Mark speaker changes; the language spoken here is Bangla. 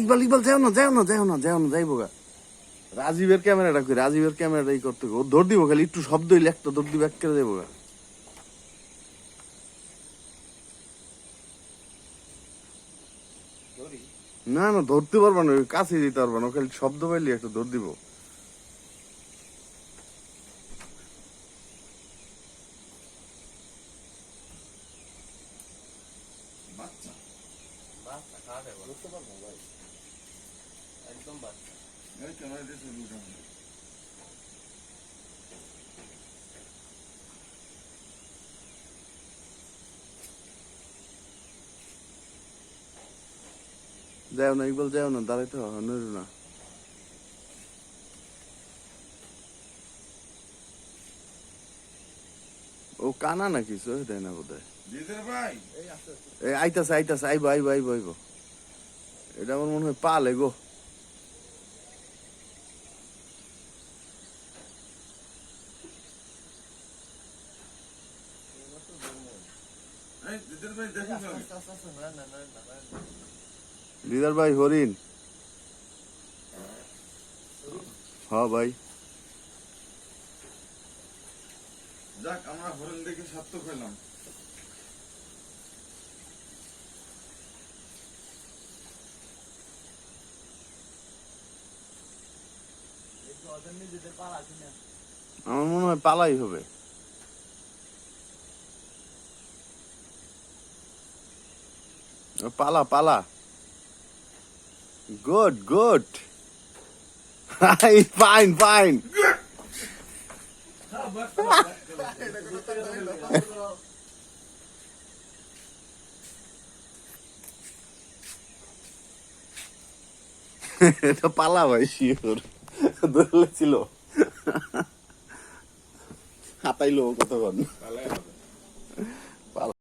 Speaker 1: ইকবাল ইকবাল যাইবো গা। রাজীবের ক্যামেরাটা কই, রাজীবের ক্যামেরাটা ই করতে ও দৌড় দিব, খালি একটু শব্দ হইলে একটা দৌড় দিব, এক করে যাইবো গা। না না ধরতে পারবা না, কাছে দিতে পারবা না, খালি শব্দ পাইলে একটা দৌড় দিব। যাও না ইকবাল, যাও না, দাঁড়াইতে হবে না। ও কানা না কিছু দেয় না বোধ হয়। আইতাছে আইতাছে, আইবো আইবো আইবো আইবো। এটা আমার মনে হয় পালে গো। দিদার ভাই হরিণ। হ্যাঁ ভাই,
Speaker 2: যাক আমরা হরিণ দেখে সার্থক হইলাম।
Speaker 1: আমার মনে হয় পালাই হবে। পালা পালা, গুড গুড, ফাইন ফাইন। এটা পালা ভাই, শিওর ধরলে ছিল, হাতাইলো কতক্ষণ।